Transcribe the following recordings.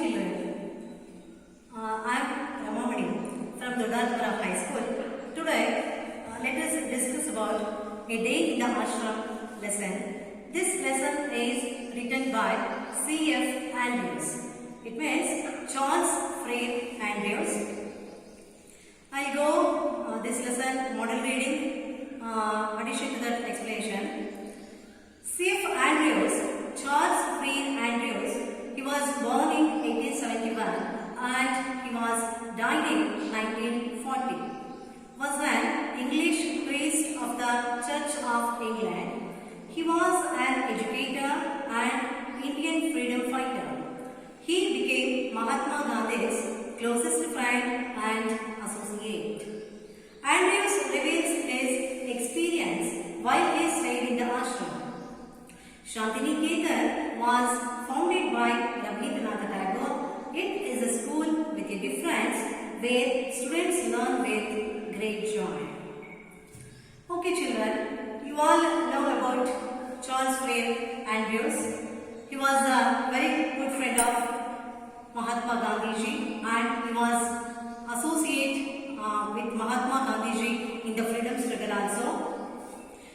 children, I am Ramamani from Dodadpura High School. Today, let us discuss about a day in the ashram lesson. This lesson is written by C.F. Andrews. It means Charles Freire Andrews. I'll go this lesson model reading, addition to that explanation. C.F. Andrews, Charles Freire Andrews, he was born in 1871 and he was died in 1940. Was an English priest of the Church of England. He was an educator and Indian freedom fighter. He became Mahatma Gandhi's closest friend and associate. Andrews reveals his experience while he stayed in the ashram. Shantiniketan was founded by Rabindranath Tagore. It is a school with a difference where students learn with great joy. Okay children, you all know about Charles Freire Andrews. He was a very good friend of Mahatma Gandhiji and he was associate with Mahatma Gandhiji in the freedom struggle also.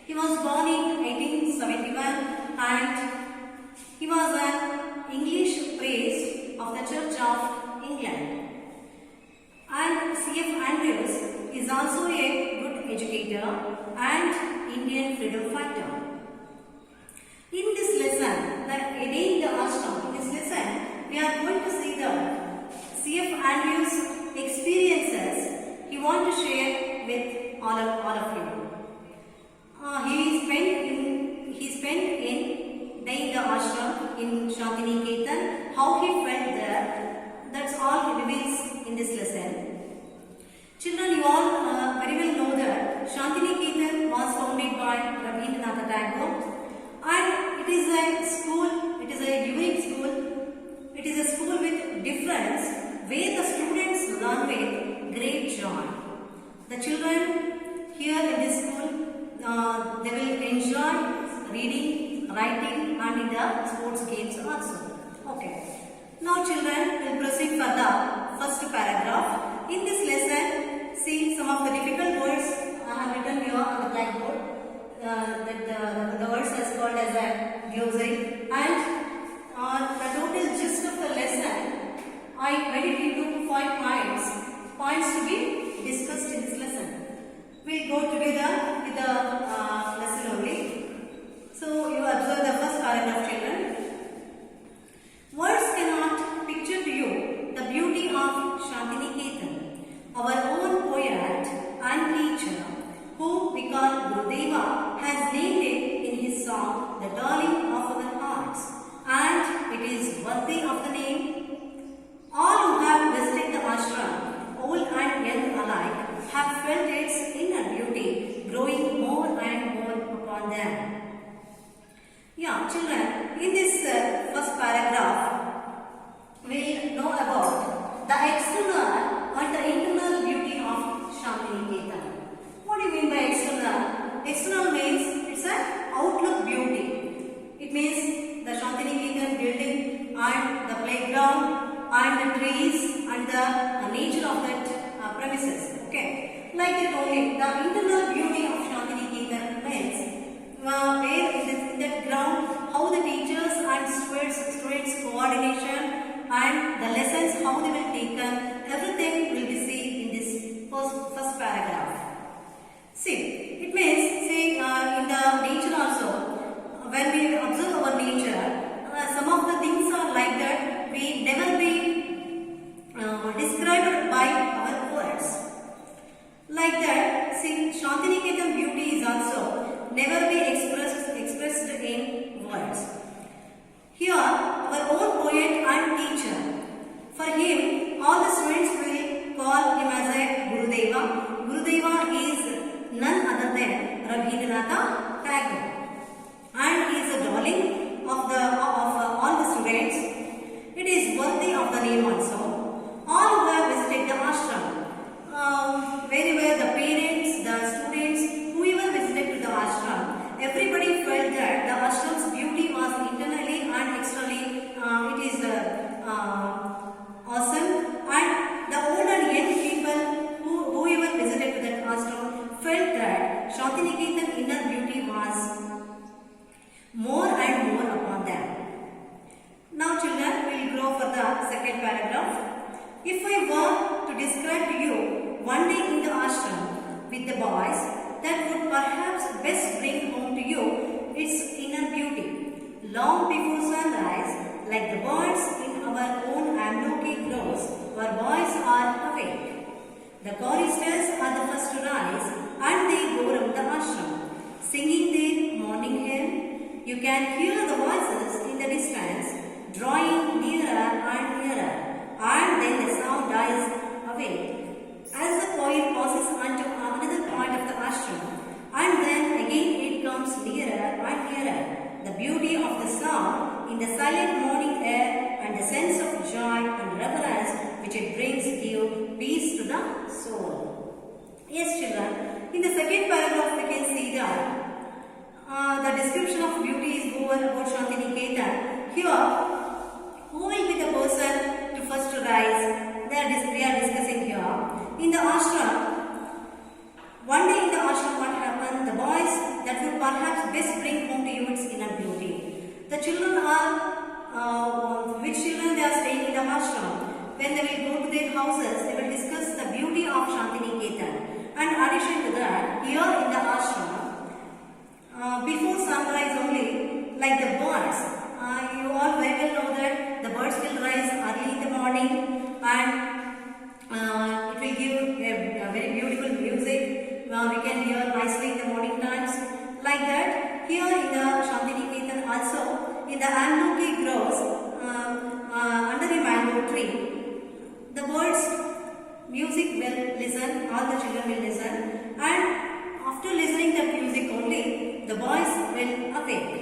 He was born in 1871 and he was an English priest of the Church of England. And C.F. Andrews is also a good educator and Indian freedom fighter. In this lesson, the day in the ashram, in this lesson, we are going to see the C.F. Andrews' experiences he wants to share with all of you. He spent in day in the ashram in Shantiniketan, how he felt there. That's all he reveals in this lesson. Children, you all very well know that Shantiniketan was founded by Rabindranath Tagore and it is a school, it is a unique school, it is a school with difference where the students learn with great joy. The children here in this school, they will enjoy reading, writing and in the sports games also. Okay. Now children will proceed for the first paragraph. In this lesson, see some of the difficult words I have written here on the blackboard. The words as called as a glossary and the total gist of the lesson I made it into 5 points to be discussed in this lesson. We'll go together with the lesson only. So you observe the first paragraph children. Words cannot picture to you the beauty of Shantiniketan, our own poet and teacher, whom we call Gurudeva, has named it in his song, The Darling of Our Hearts, and it is worthy of the name. All who have visited the ashram, old and young alike, have felt its inner beauty growing more and more upon them. Yeah, children, in this first paragraph, we know about the external and the internal beauty of Shantiniketan. What do you mean by external? External means it's an outlook beauty. It means the Shantiniketan building and the playground and the trees and the nature of that premises. Okay, like that only. The internal beauty of Shantiniketan means where in that ground, how the teachers and students coordination and the lessons how they will taken, everything will be seen in this first paragraph. See, it means in the nature also, when we observe our nature, some of the things are like that we never be described by our words. Like that, see, Shantiniketan beauty is also never be expressed in words. Here, our own poet and teacher. For him, all the students will call him as a Gurudeva. Gurudeva is none other than Rabindranath Tagore, and he is a darling of all the students. It is worthy of the name also. All who have visited the ashram, wherever the parents, the students, whoever visited to the ashram, everybody felt that the ashram's beauty was internally and externally. It is second paragraph. If I were to describe to you one day in the ashram with the boys, that would perhaps best bring home to you its inner beauty. Long before sunrise, like the birds in our own Amloki groves, where boys are awake. The choristers are the first to rise and they go round the ashram, singing their morning hymn. You can hear the voices in the distance, drawing nearer and nearer, and then the sound dies away. As the choir passes onto another point of the ashram, and then again it comes nearer and nearer. The beauty of the sound in the silent morning air and the sense of joy and reverence which it brings give peace to the soul. Yes, children, in the second paragraph we can see that the description of beauty is over about Shantiniketan. Here, who will be the person to first rise? We are discussing here. In the ashram, one day in the ashram what happened? The boys that would perhaps best bring home to you its inner beauty. The children are, which children they are staying in the ashram? When they will go to their houses, they will discuss the beauty of Shantiniketan. And in addition to that, here in the ashram, before sunrise only, like the birds, you all very well know that the birds will rise early in the morning and it will give a very beautiful music. We can hear nicely in the morning times. Like that, here in the Shantiniketan also, in the Amloki groves, under a mango tree, the birds' music will listen, all the children will listen, and after listening the music only, the boys will awake.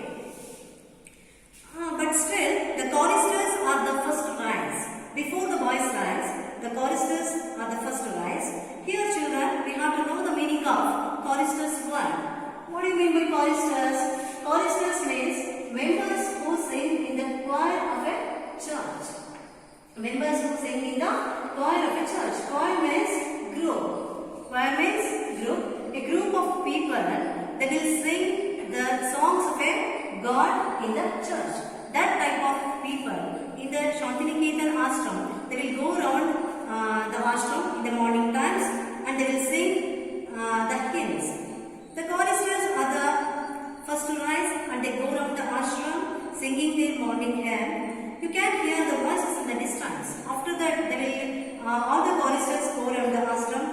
But still, the choristers are the first to rise. Before the boys rise, the choristers are the first to rise. Here, children, we have to know the meaning of choristers word. What do you mean by choristers? Choristers means members who sing in the choir of a church. Members who sing in the choir of a church. Choir means group. Choir means group. A group of people that will sing the songs of a God in the church. That type of people in the Shantiniketan ashram, they will go around the ashram in the morning times and they will sing the hymns. The choristers are the first to rise and they go around the ashram singing their morning hymn. You can hear the voices in the distance. After that, they will all the choristers go around the ashram.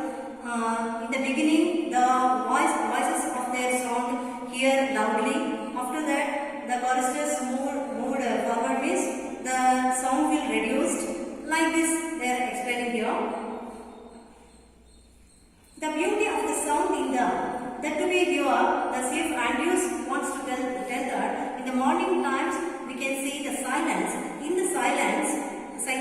In the beginning, the voices of their song hear loudly. After that, the choristers moved forward means the sound will reduced. Like this, they are explaining here. The beauty of the sound in that to be here, the St. Andrews wants to tell that in the morning times we can see the silence. In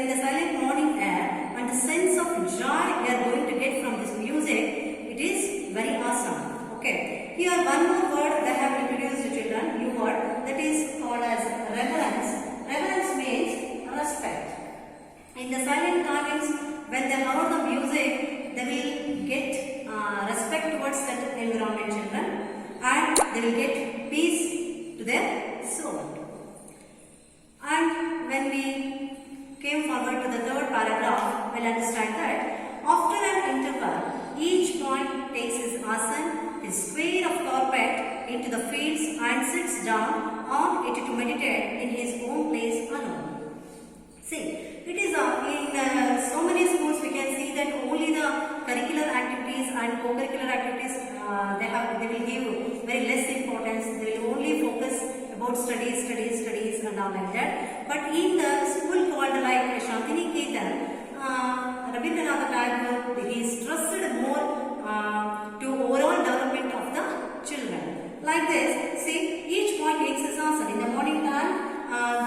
the silent morning air and the sense of joy we are going to get from this music, it is very awesome. Okay. Here one more word they have introduced to children, new word, that is called as reverence. Reverence means respect. In the silent times, when they hear the music, they will get respect towards that environment, children, and they will get peace to their soul. And when we came forward to the third paragraph, we'll understand that after an interval, each point takes his asan, his square of carpet, into the fields and sits down on it to meditate in his own place alone. See, it is in so many schools we can see that only the curricular activities and co-curricular activities they will give very less importance. They will only focus about studies and all like that. But in the school called like Shantiniketan, Rabindranath Tagore, he stressed more to overall development of the children. Like this, see, each point takes its answer. In the morning time,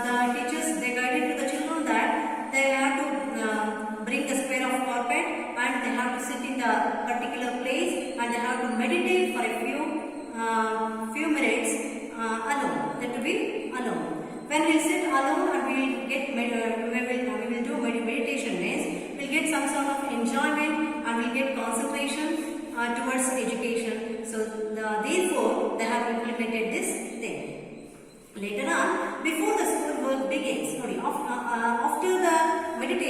the teachers they guided to the children that they have to bring the square of carpet and they have to sit in the particular place and they have to meditate for a few minutes alone. That to be alone. When we sit alone and we will do meditation means we will get some sort of enjoyment and we will get concentration towards education. So therefore they have implemented this thing. Later on, before the school work begins, after the meditation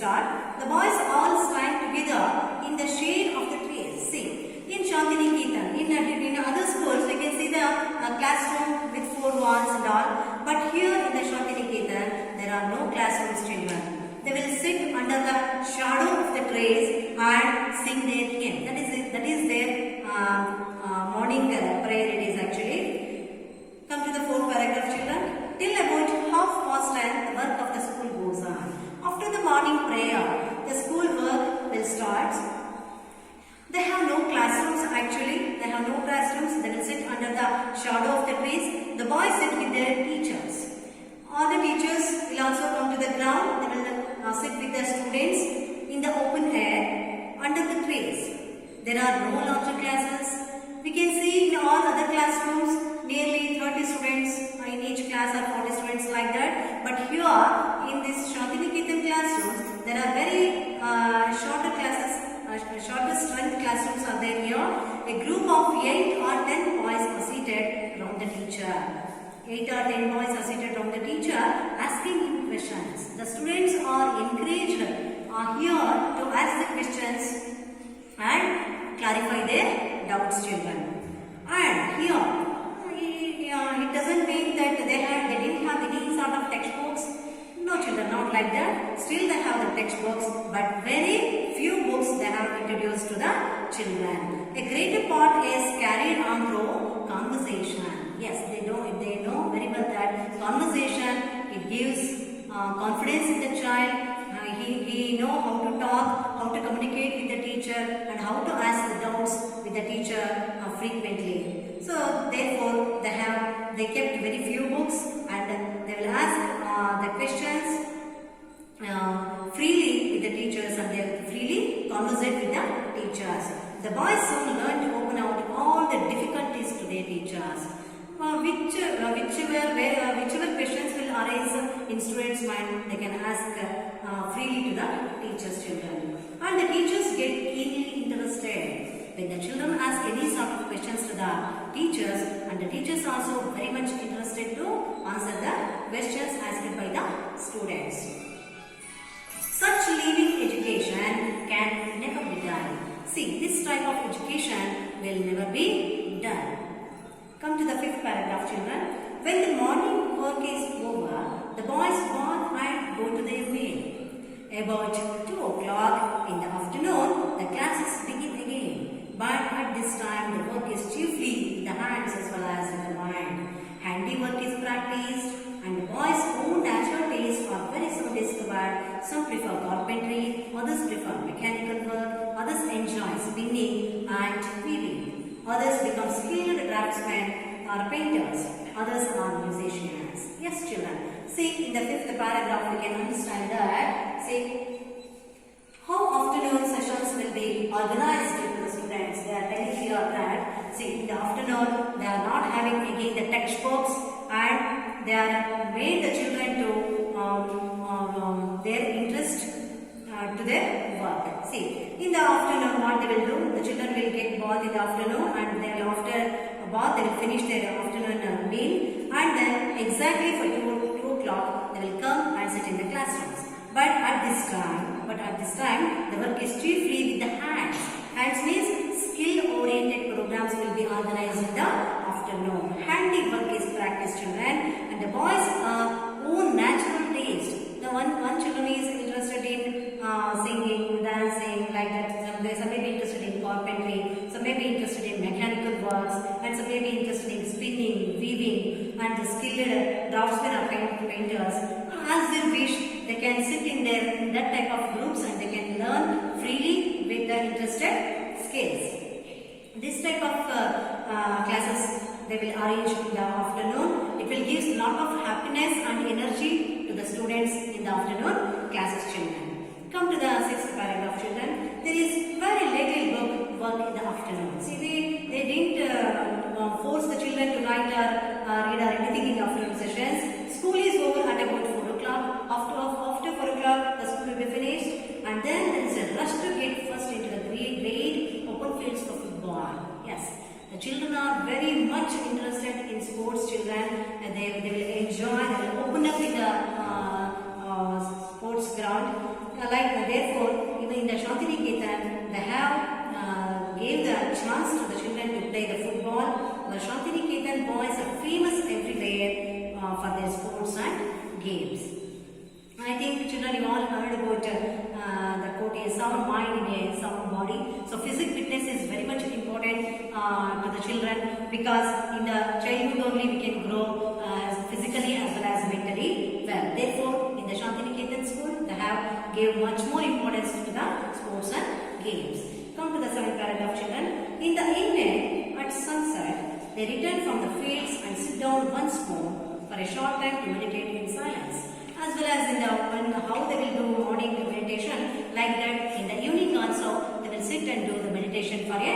start. The boys all stand together in the shade of the trees. See, in Shantiniketan, in other schools, we can see the classroom with 4 walls and all. But here in the Shantiniketan, there are no classrooms, children. They will sit under the shadow of the trees and sing their hymn. That is their morning prayer. It is actually. Come to the 4th paragraph, children. Till about 10:30, the work of the school goes on. After the morning prayer, the school work will start. They have no classrooms actually. They have no classrooms. They will sit under the shadow of the trees. The boys sit with their teachers. All the teachers will also come to the ground. They will sit with the students in the open air under the trees. There are no larger classes. We can see in all other classrooms nearly 30 students in each class or 40 students like that. But here in this Shantiniketan classrooms, there are very shorter classes, shorter strength classrooms are there here. A group of 8 or 10 boys are seated around the teacher. 8 or 10 boys are seated around the teacher asking him questions. The students are encouraged here to ask the questions and clarify their doubts, children. And here, it doesn't mean that they didn't have any sort of textbooks. No, children, not like that. Still they have the textbooks, but very few books they have introduced to the children. A greater part is carried on through conversation. Yes, they know very well that conversation, it gives confidence in the child. He know how to talk, how to communicate with the teacher, and how to ask the doubts with the teacher frequently. So therefore, they kept very few books, and they will ask the questions freely with the teachers, and they will freely conversate with the teachers. The boys soon learned to open out all the difficulties to their teachers. Whichever questions will arise in students' mind, they can ask freely to the teachers, children. And the teachers get keenly interested when the children ask any sort of questions to the teachers, and the teachers also very much interested to answer the questions asked by the students. Such living education can never be done. See, this type of education will never be done. Come to the 5th paragraph, children. When the morning work is over, the boys bath and go to their meal. About 2 o'clock in the afternoon, the classes begin again. But at this time, the work is chiefly in the hands as well as in the mind. Handiwork is practiced, and the boys' own natural tastes are very soon discovered. Some prefer carpentry, others prefer mechanical work, others enjoy spinning and weaving. Others become skilled draftsmen or painters. Others are musicians. Yes, children. See, in the 5th paragraph, we can understand that. See, how afternoon sessions will be organized to the students. They are telling here that, see, in the afternoon, they are not having again the textbooks, and they are made the children to their interest to their work. See, in the afternoon, what they will do, the children will get bath in the afternoon, and they will, after a bath, they will finish their afternoon meal, and then exactly for 2 o'clock, they will come and sit in the classrooms. But at this time, the work is chiefly with the hands. Hands means skill-oriented programs will be organized in the afternoon. Handiwork is practiced, children, and the boys are own natural taste. The one children is interested in singing, dancing, like that. Some may be interested in carpentry, some may be interested in mechanical works, and some may be interested in spinning, weaving, and the skilled draftsmen or painters. As they wish, they can sit in that type of groups, and they can learn freely with their interested skills. This type of classes they will arrange in the afternoon. It will give a lot of happiness and energy to the students in the afternoon classes, children. Come to the 6th paragraph, children. There is very little work in the afternoon. See, they didn't force the children to write or read or anything in the afternoon sessions. School is over at about 4 o'clock. After 4 o'clock, the school will be finished, and then there is a rush to get first into the great open fields for football. Yes. The children are very much interested in sports, children, and they will enjoy, they will open up in the sports ground, Therefore, even in the Shantiniketan, they have gave the chance to the children to play the football. The Shantiniketan boys are famous everywhere for their sports and games. I think children, you all heard about the quote, a sound mind in a sound body. So physical fitness is very much important to the children, because in the childhood only we can grow physically as well as mentally well. Therefore, in the Shantiniketan school, they have gave much more importance to the sports and games. Come to the 7th paragraph, children. In the evening, at sunset, they return from the fields and sit down once more for a short time to meditate in silence. As well as in the how they will do morning meditation, like that in the evening also they will sit and do the meditation for a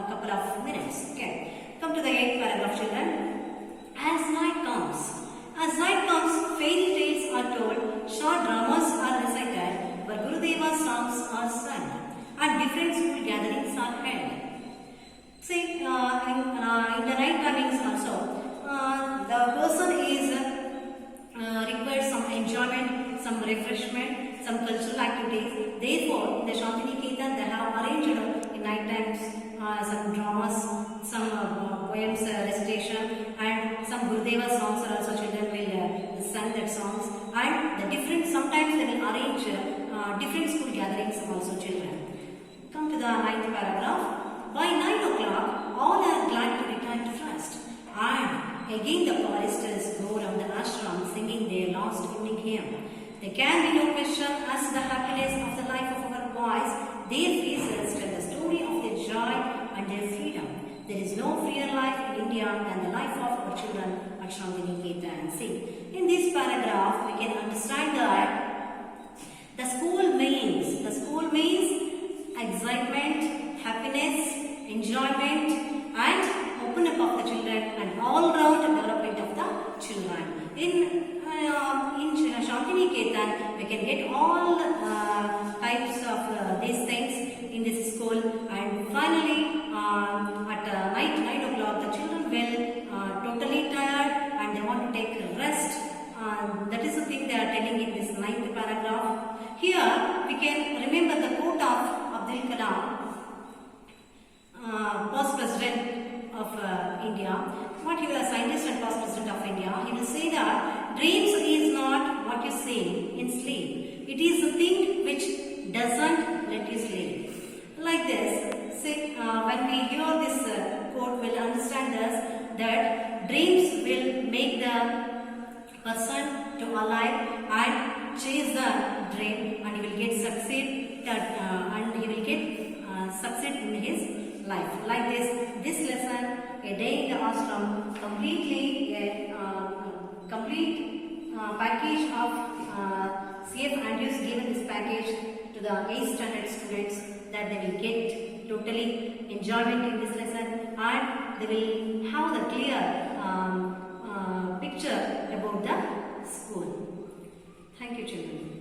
couple of minutes. Okay. Come to the 8th paragraph, children. As night comes, fairy tales are told, short dramas are recited, where Gurudeva's songs are sung, and different school gatherings are held. See, in the night timings also, the person is requires some enjoyment, some refreshment, some cultural activities. Therefore, the Shantiniketan, they have arranged in night times some dramas, some poems recitation, and some Gurudeva songs are also children will sing that songs, and the different, sometimes they will arrange different school gatherings also children. Come to the 9th paragraph. By 9 o'clock, all are glad to return to rest, and again the choristers go around the ashram singing their last evening hymn. There can be no question as to the happiness of the life of our boys. Their faces tell the story of their joy and their freedom. There is no freer life in India than the life of our children at Shantiniketan. See, in this paragraph we can understand that the school means excitement, happiness, enjoyment, and open up of the children, and all-round development of the children. In Shantiniketan, we can get all types of these things in this school, and finally at night 9 o'clock, the children will totally tired and they want to take rest. That is the thing they are telling in this 9th paragraph. Here we can remember the quote of Abdul Kalam, past president of India. What he was a scientist and past president of India. He will say that dreams is not what you say in sleep. It is the thing which doesn't let you sleep. Like this, say, when we hear this quote, we'll understand this, that dreams will make the person to alive and chase the dream, and he will get succeed in his life. Like this lesson, a day in the ashram, complete package of C.F. Andrews given this package to the 8th standard students, that they will get totally enjoyment in this lesson, and they will have the clear picture about the school. Thank you, children.